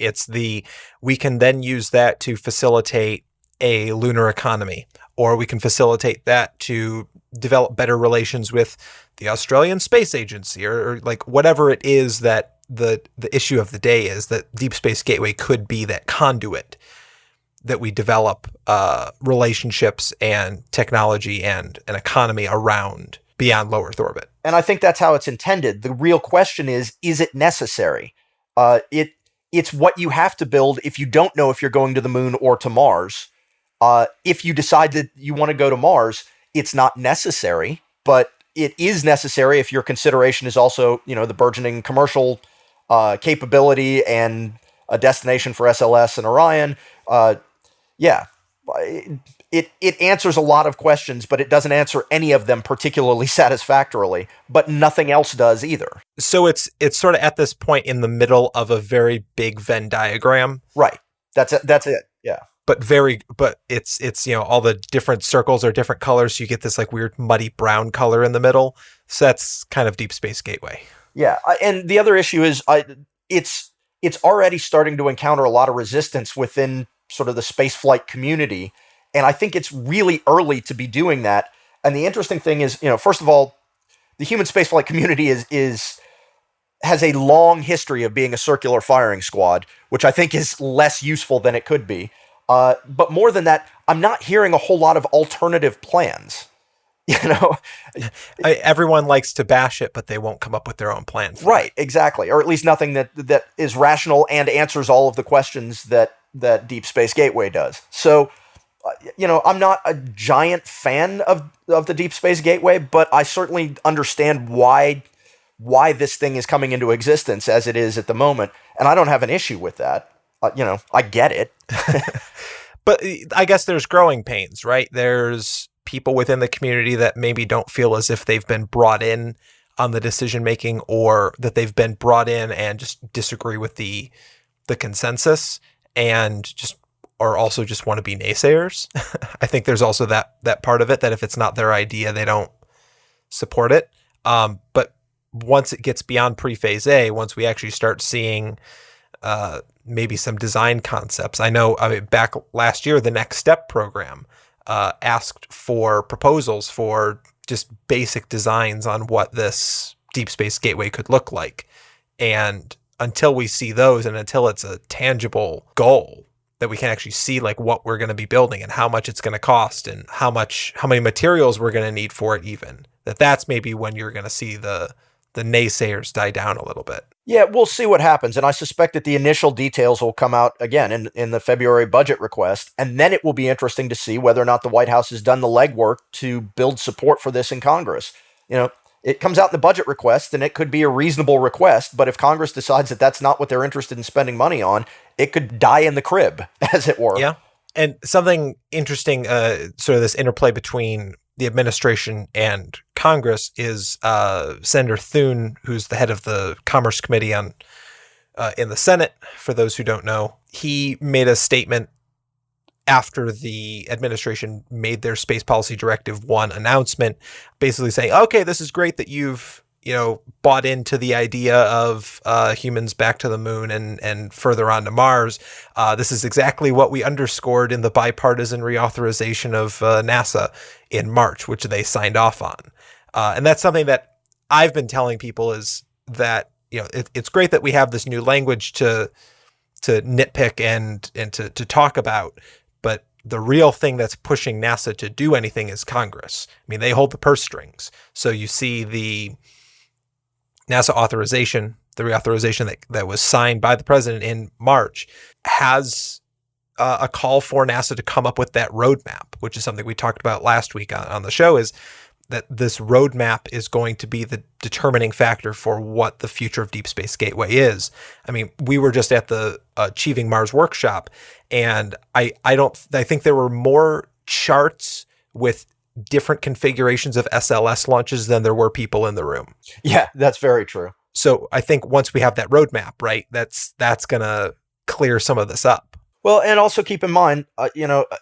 A: We can then use that to facilitate a lunar economy, or we can facilitate that to develop better relations with the Australian Space Agency, or whatever it is that the issue of the day is. That Deep Space Gateway could be that conduit that we develop relationships and technology and an economy around beyond low Earth orbit.
B: And I think that's how it's intended. The real question is it necessary? It's what you have to build if you don't know if you're going to the moon or to Mars. If you decide that you want to go to Mars, it's not necessary, but it is necessary if your consideration is also, the burgeoning commercial capability and a destination for SLS and Orion. It answers a lot of questions, but it doesn't answer any of them particularly satisfactorily, but nothing else does either.
A: So it's sort of at this point in the middle of a very big Venn diagram.
B: Right. That's it. Yeah.
A: But it's all the different circles are different colors, so you get this weird muddy brown color in the middle. So that's kind of Deep Space Gateway.
B: Yeah, and the other issue is it's already starting to encounter a lot of resistance within sort of the spaceflight community, and I think it's really early to be doing that. And the interesting thing is, first of all, the human spaceflight community has a long history of being a circular firing squad, which I think is less useful than it could be. But more than that, I'm not hearing a whole lot of alternative plans.
A: Everyone likes to bash it, but they won't come up with their own plan.
B: Right, exactly. Or at least nothing that is rational and answers all of the questions that Deep Space Gateway does. So, I'm not a giant fan of the Deep Space Gateway, but I certainly understand why this thing is coming into existence as it is at the moment. And I don't have an issue with that. I get it.
A: But I guess there's growing pains, right? There's people within the community that maybe don't feel as if they've been brought in on the decision making, or that they've been brought in and just disagree with the consensus and also just want to be naysayers. I think there's also that part of it, that if it's not their idea, they don't support it. But once it gets beyond pre-phase A, once we actually start seeing maybe some design concepts. I know back last year, the Next Step program asked for proposals for just basic designs on what this Deep Space Gateway could look like. And until we see those, and until it's a tangible goal, that we can actually see like what we're going to be building and how much it's going to cost and how many materials we're going to need for it, even that's maybe when you're going to see the naysayers die down a little bit.
B: Yeah, we'll see what happens. And I suspect that the initial details will come out again in the February budget request. And then it will be interesting to see whether or not the White House has done the legwork to build support for this in Congress. It comes out in the budget request, and it could be a reasonable request. But if Congress decides that that's not what they're interested in spending money on, it could die in the crib, as it were.
A: Yeah. And something interesting, sort of this interplay between the administration and Congress is Senator Thune, who's the head of the Commerce Committee in the Senate. For those who don't know, he made a statement after the administration made their Space Policy Directive 1 announcement, basically saying, okay, this is great that you've bought into the idea of humans back to the moon and further on to Mars. This is exactly what we underscored in the bipartisan reauthorization of NASA in March, which they signed off on. And that's something that I've been telling people is that, it's great that we have this new language to nitpick and to talk about, but the real thing that's pushing NASA to do anything is Congress. I mean, they hold the purse strings. So you see the NASA authorization, the reauthorization that was signed by the president in March, has a call for NASA to come up with that roadmap, which is something we talked about last week on the show, is that this roadmap is going to be the determining factor for what the future of Deep Space Gateway is. I mean, we were just at the Achieving Mars workshop, and I think there were more charts with different configurations of SLS launches than there were people in the room.
B: Yeah, that's very true.
A: So I think once we have that roadmap, right, that's going to clear some of this up.
B: Well, and also keep in mind,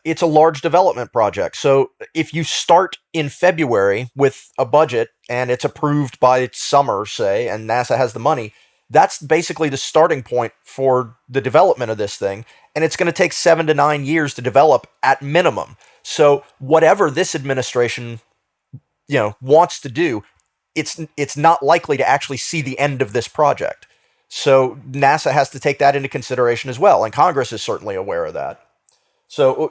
B: it's a large development project. So if you start in February with a budget and it's approved by summer, say, and NASA has the money, that's basically the starting point for the development of this thing. And it's going to take 7 to 9 years to develop at minimum. So whatever this administration, wants to do, it's not likely to actually see the end of this project. So NASA has to take that into consideration as well, and Congress is certainly aware of that. So,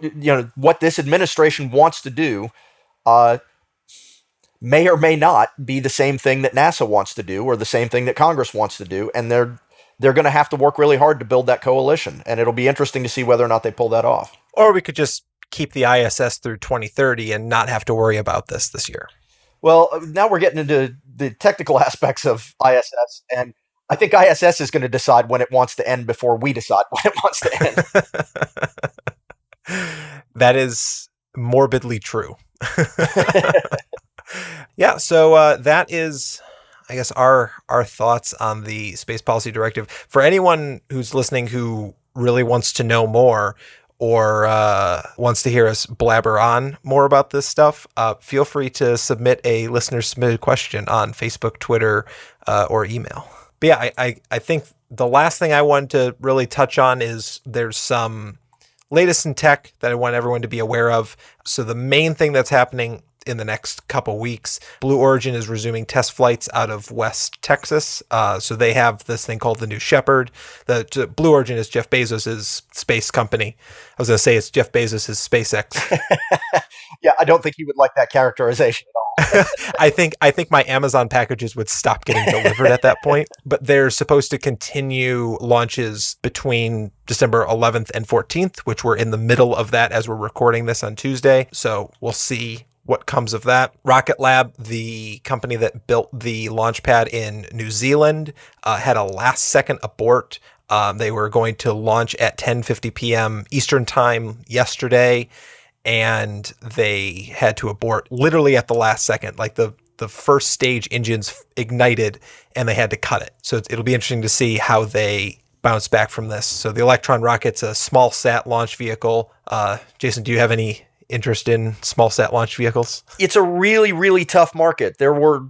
B: what this administration wants to do may or may not be the same thing that NASA wants to do or the same thing that Congress wants to do, and they're going to have to work really hard to build that coalition, and it'll be interesting to see whether or not they pull that off.
A: Or we could just keep the ISS through 2030 and not have to worry about this year.
B: Well, now we're getting into the technical aspects of ISS, and I think ISS is going to decide when it wants to end before we decide when it wants to
A: end. That is morbidly true. Yeah, so that is, I guess, our thoughts on the Space Policy Directive. For anyone who's listening who really wants to know more or wants to hear us blabber on more about this stuff, feel free to submit a listener-submitted question on Facebook, Twitter, or email. But yeah, I think the last thing I wanted to really touch on is there's some latest in tech that I want everyone to be aware of. So the main thing that's happening in the next couple weeks, Blue Origin is resuming test flights out of West Texas. So they have this thing called the New Shepard. The Blue Origin is Jeff Bezos' space company. I was going to say it's Jeff Bezos' SpaceX.
B: Yeah, I don't think he would like that characterization at all.
A: I think my Amazon packages would stop getting delivered at that point. But they're supposed to continue launches between December 11th and 14th, which we're in the middle of that as we're recording this on Tuesday. So we'll see what comes of that. Rocket Lab, the company that built the launch pad in New Zealand, had a last-second abort. They were going to launch at 10:50 p.m. Eastern time yesterday, and they had to abort literally at the last second. Like the first stage engines ignited, and they had to cut it. So it'll be interesting to see how they bounce back from this. So the Electron rocket's a small sat launch vehicle. Jason, do you have any interest in small sat launch vehicles?
B: It's a really, really tough market. There were,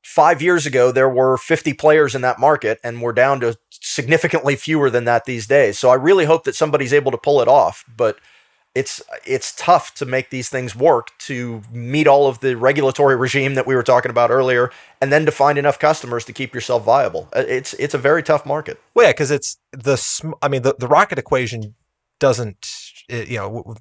B: 5 years ago, there were 50 players in that market, and we're down to significantly fewer than that these days. So I really hope that somebody's able to pull it off, but it's tough to make these things work, to meet all of the regulatory regime that we were talking about earlier, and then to find enough customers to keep yourself viable. It's a very tough market.
A: Well, yeah, because it's the rocket equation doesn't,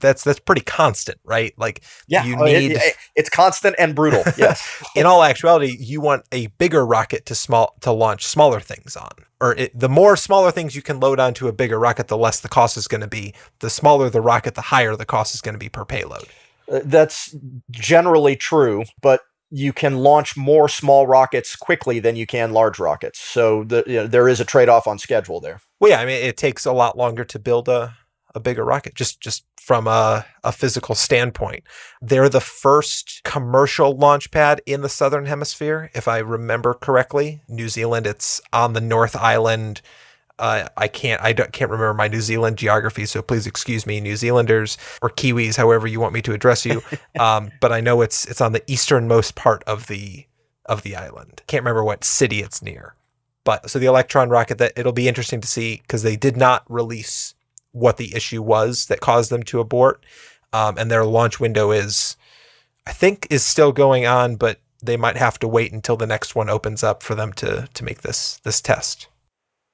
A: that's pretty constant, right? Like
B: Yeah,
A: you need,
B: it's constant and brutal. Yes.
A: in all actuality, you want a bigger rocket to launch smaller things on. Or the more smaller things you can load onto a bigger rocket, the less the cost is going to be. The smaller the rocket, the higher the cost is going to be per payload.
B: That's generally true, but you can launch more small rockets quickly than you can large rockets. So there is a trade-off on schedule there.
A: Well, yeah, I mean, it takes a lot longer to build a bigger rocket, just from a physical standpoint. They're the first commercial launch pad in the Southern Hemisphere, if I remember correctly. New Zealand, it's on the North Island. I can't remember my New Zealand geography, so please excuse me, New Zealanders or Kiwis, however you want me to address you. But I know it's on the easternmost part of the island. Can't remember what city it's near. But so the Electron rocket, that it'll be interesting to see, because they did not release what the issue was that caused them to abort. And their launch window is still going on, but they might have to wait until the next one opens up for them to make this test.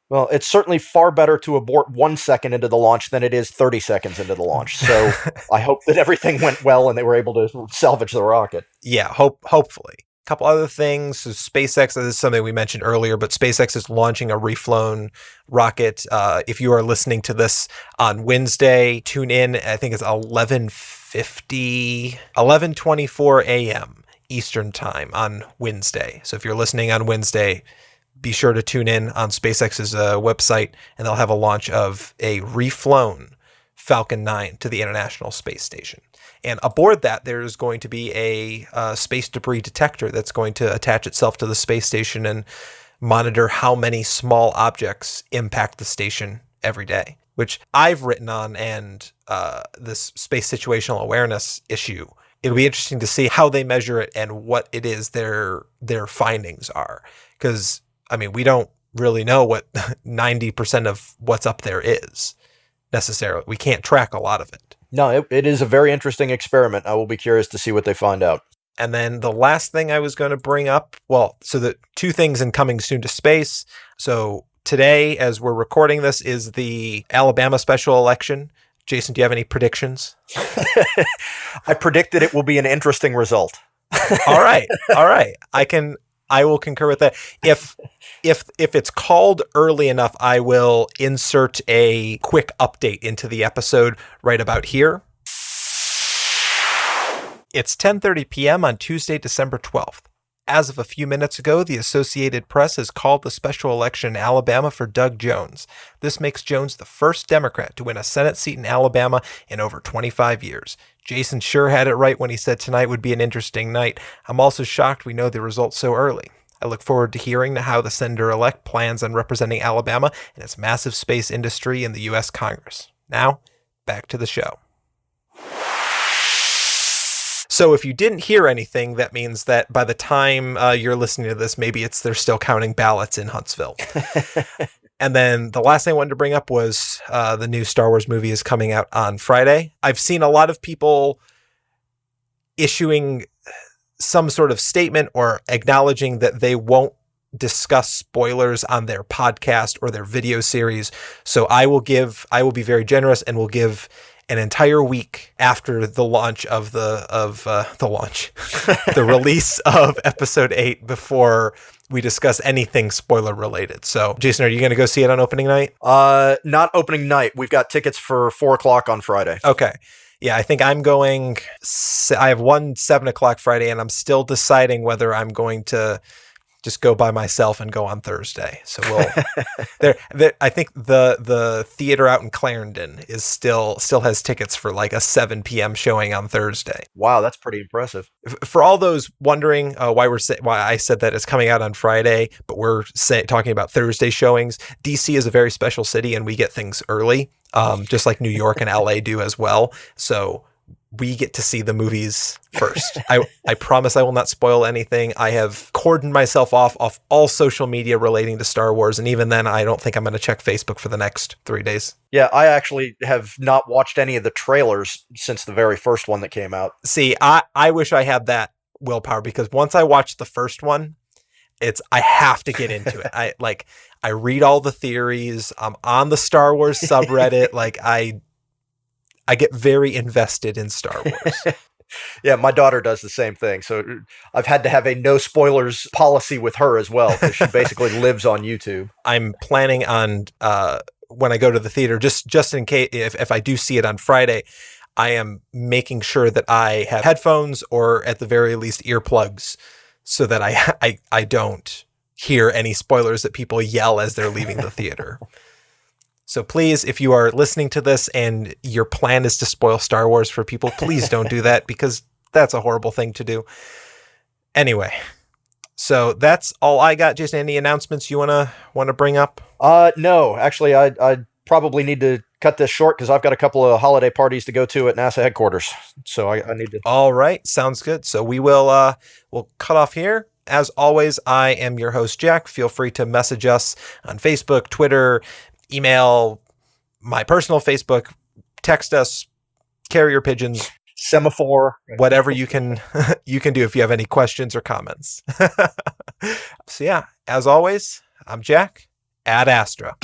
B: Well, it's certainly far better to abort 1 second into the launch than it is 30 seconds into the launch. So I hope that everything went well and they were able to salvage the rocket.
A: Yeah, hopefully. A couple other things. So SpaceX, this is something we mentioned earlier, but SpaceX is launching a reflown rocket. If you are listening to this on Wednesday, tune in. I think it's 11:24 a.m. Eastern time on Wednesday. So if you're listening on Wednesday, be sure to tune in on SpaceX's website, and they'll have a launch of a reflown Falcon 9 to the International Space Station. And aboard that, there's going to be a space debris detector that's going to attach itself to the space station and monitor how many small objects impact the station every day, which I've written on, and this space situational awareness issue. It'll be interesting to see how they measure it and what it is their findings are. Because, I mean, we don't really know what 90% of what's up there is necessarily. We can't track a lot of it.
B: No, it is a very interesting experiment. I will be curious to see what they find out.
A: And then the last thing I was going to bring up, so the two things in coming soon to space. So today, as we're recording this, is the Alabama special election. Jason, do you have any predictions?
B: I predict that it will be an interesting result.
A: All right. I will concur with that. If it's called early enough, I will insert a quick update into the episode right about here. It's 10:30 p.m. on Tuesday, December 12th. As of a few minutes ago, the Associated Press has called the special election in Alabama for Doug Jones. This makes Jones the first Democrat to win a Senate seat in Alabama in over 25 years. Jason sure had it right when he said tonight would be an interesting night. I'm also shocked we know the results so early. I look forward to hearing how the senator-elect plans on representing Alabama and its massive space industry in the U.S. Congress. Now, back to the show. So if you didn't hear anything, that means that by the time you're listening to this, maybe they're still counting ballots in Huntsville. And then the last thing I wanted to bring up was the new Star Wars movie is coming out on Friday. I've seen a lot of people issuing some sort of statement or acknowledging that they won't discuss spoilers on their podcast or their video series. So I will be very generous and will give an entire week after the launch of the release of episode 8 before we discuss anything spoiler related. So Jason, are you going to go see it on opening night?
B: Not opening night. We've got tickets for 4:00 on Friday.
A: Okay. Yeah, I think I'm going. I have one 7:00 Friday, and I'm still deciding whether I'm going to just go by myself and go on Thursday. So we'll. I think the theater out in Clarendon is still has tickets for like a 7 p.m. showing on Thursday.
B: Wow, that's pretty impressive.
A: For all those wondering why I said that it's coming out on Friday, but we're talking about Thursday showings. DC is a very special city, and we get things early. Just like New York and LA do as well. So we get to see the movies first. I promise I will not spoil anything. I have cordoned myself off all social media relating to Star Wars. And even then, I don't think I'm going to check Facebook for the next 3 days.
B: Yeah, I actually have not watched any of the trailers since the very first one that came out.
A: See, I wish I had that willpower, because once I watched the first one, I have to get into it. I read all the theories. I'm on the Star Wars subreddit. I get very invested in Star Wars.
B: Yeah, my daughter does the same thing. So I've had to have a no spoilers policy with her as well, because she basically lives on YouTube.
A: I'm planning on when I go to the theater, just in case if I do see it on Friday, I am making sure that I have headphones or at the very least earplugs, so that I don't hear any spoilers that people yell as they're leaving the theater. So please, if you are listening to this and your plan is to spoil Star Wars for people, please don't do that, because that's a horrible thing to do. Anyway, so that's all I got. Jason, any announcements you want to bring up?
B: No, actually, I probably need to cut this short because I've got a couple of holiday parties to go to at NASA headquarters. So I need to.
A: All right, sounds good. So we will we'll cut off here. As always, I am your host, Jack. Feel free to message us on Facebook, Twitter, email, my personal Facebook, text us, carrier pigeons,
B: Semaphore,
A: whatever you can you can do if you have any questions or comments. So yeah, as always, I'm Jack, ad Astra.